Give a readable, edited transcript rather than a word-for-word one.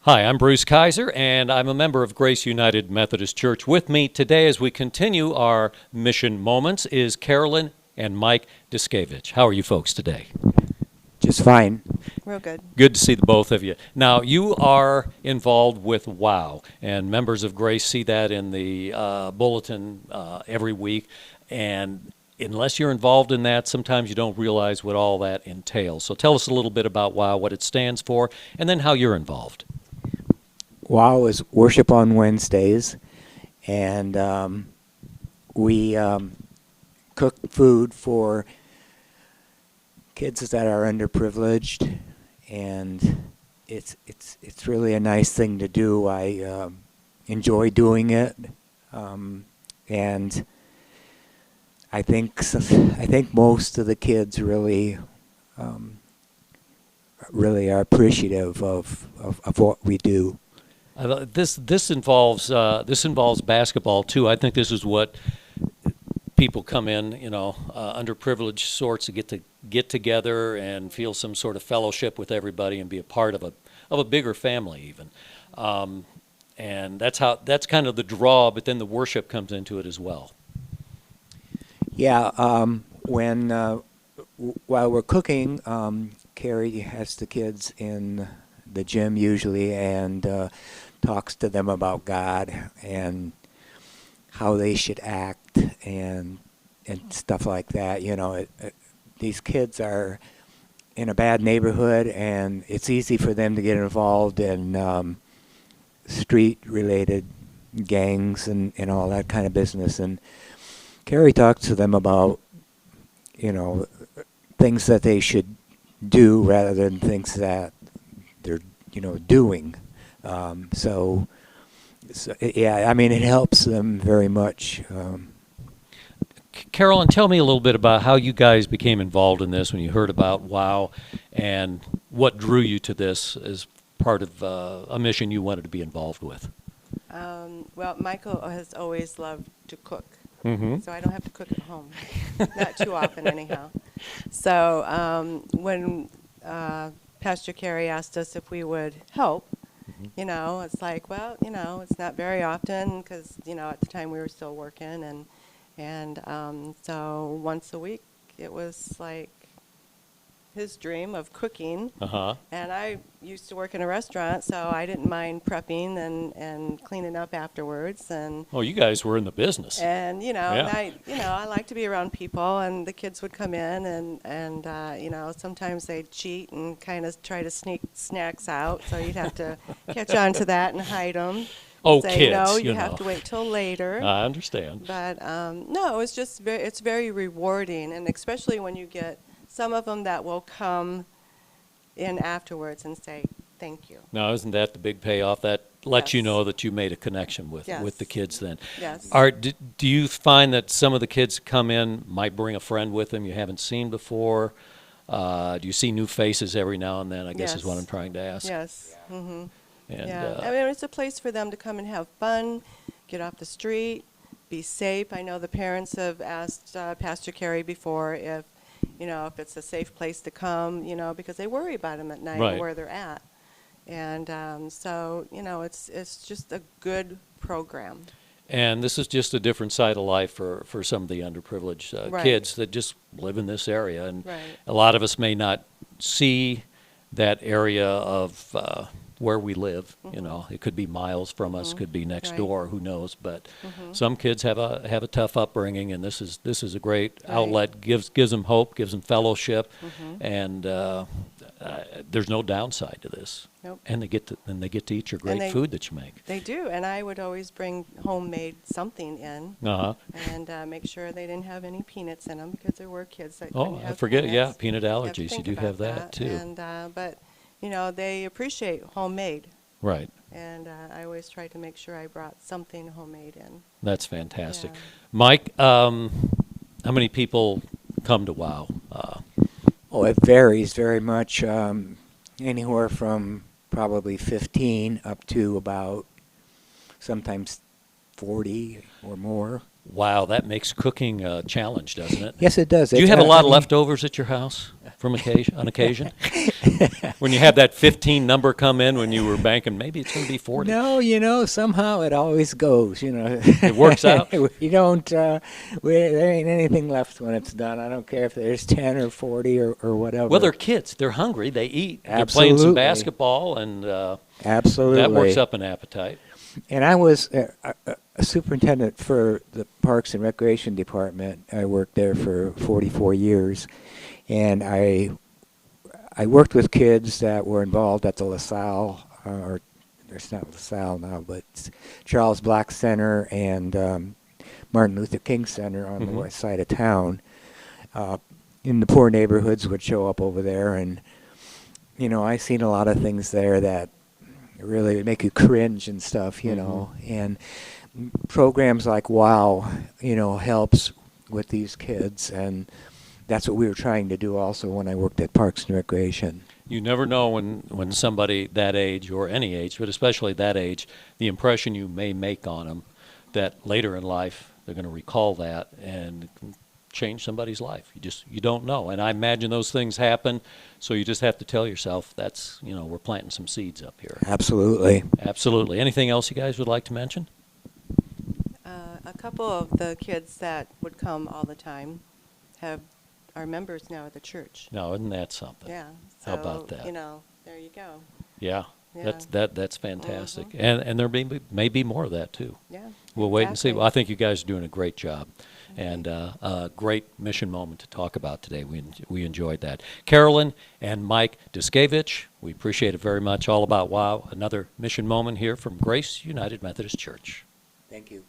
Hi, I'm Bruce Kayser, and I'm a member of Grace United Methodist Church. With me today as we continue our mission moments is Carolyn and Mike Dyszkiewicz. How are you folks today? Just fine. Real good. Good to see the both of you. Now, you are involved with WOW, and members of Grace see that in the bulletin every week. And unless you're involved in that, sometimes you don't realize what all that entails. So tell us a little bit about WOW, what it stands for, and then how you're involved. WOW is worship on Wednesdays, and we cook food for kids that are underprivileged, and it's really a nice thing to do. I enjoy doing it, and I think most of the kids really really are appreciative of what we do. This involves basketball too. I think this is what people come in, underprivileged sorts to get together and feel some sort of fellowship with everybody and be a part of a bigger family even. And that's kind of the draw. But then the worship comes into it as well. Yeah. While we're cooking, Carrie has the kids in the gym usually and talks to them about God and how they should act and stuff like that. These kids are in a bad neighborhood, and it's easy for them to get involved in street-related gangs and all that kind of business. And Carrie talks to them about, things that they should do rather than things that they're, doing. So yeah, I mean, it helps them very much. Carolyn, tell me a little bit about how you guys became involved in this when you heard about WOW and what drew you to this as part of a mission you wanted to be involved with. Well, Michael has always loved to cook, Mm-hmm. so I don't have to cook at home. Not too often, anyhow. So when Pastor Carey asked us if we would help, it's like, well, it's not very often because, at the time we were still working. And so once a week, it was like his dream of cooking. Uh-huh. And I used to work in a restaurant, so I didn't mind prepping and cleaning up afterwards. And Oh, you guys were in the business. and Yeah. I like to be around people, and the kids would come in, and sometimes they'd cheat and kind of try to sneak snacks out, so you'd have to catch on to that and hide them. Oh, Say, kids, no, you you have know. to wait till later. I understand. But no, it's just it's very rewarding, and especially when you get some of them that will come in afterwards and say thank you. Now, isn't that the big payoff? That lets you Yes. know that you made a connection with Yes. the kids then. Yes. Do you find that some of the kids come in, might bring a friend with them you haven't seen before? Do you see new faces every now and then, I guess is what Yes. I'm trying to ask. Yes. Mm-hmm. And, Yeah. I mean, it's a place for them to come and have fun, get off the street, be safe. I know the parents have asked Pastor Carey before if it's a safe place to come, because they worry about them at night Right. and where they're at. And so, it's just a good program. And this is just a different side of life for some of the underprivileged Right. kids that just live in this area. And Right. a lot of us may not see that area of where we live. It could be miles from us, could be next Right. door, who knows? But some kids have a tough upbringing, and this is a great Right. outlet. Gives them hope, gives them fellowship, and there's no downside to this. Nope. And they get to eat your great they- food that you make. They do, and I would always bring homemade something in Uh-huh. and make sure they didn't have any peanuts in them because there were kids that Oh, couldn't I have forget. peanuts. Yeah, peanut You have to allergies. You think do about have that too. And but they appreciate homemade, Right. and I always try to make sure I brought something homemade in. That's fantastic. Yeah. Mike, how many people come to WOW? Oh, it varies very much. Anywhere from probably 15 up to about sometimes 40 or more. Wow, that makes cooking a challenge, doesn't it? Yes, it does. Do you It's, have a lot I of mean, leftovers at your house on occasion? When you have that 15 number come in when you were banking, maybe it's going to be 40. No, somehow it always goes, It works out? We don't, there ain't anything left when it's done. I don't care if there's 10 or 40 or whatever. Well, they're kids. They're hungry. They eat. They're playing some Absolutely. basketball, and Absolutely. that works up an appetite. And I was a superintendent for the Parks and Recreation Department. I worked there for 44 years. And I worked with kids that were involved at the LaSalle, or it's not LaSalle now, but it's Charles Black Center and Martin Luther King Center on the west side of town. In the poor neighborhoods would show up over there. And, I seen a lot of things there that really make you cringe and stuff, know. And programs like WOW, helps with these kids. And that's what we were trying to do also when I worked at Parks and Recreation. You never know when somebody that age, or any age, but especially that age, the impression you may make on them, that later in life they're going to recall that and change somebody's life. You don't know. And I imagine those things happen, so you just have to tell yourself that's, we're planting some seeds up here. Absolutely. Absolutely. Anything else you guys would like to mention? A couple of the kids that would come all the time are members now at the church. No, isn't that something? Yeah. How about that? There you go. Yeah. Yeah. That's fantastic. And there may be more of that too. Yeah. We'll wait and see. exactly. Well, I think you guys are doing a great job, and a great mission moment to talk about today. We enjoyed that. Carolyn and Mike Dyszkiewicz, we appreciate it very much. All about WOW, another mission moment here from Grace United Methodist Church. Thank you.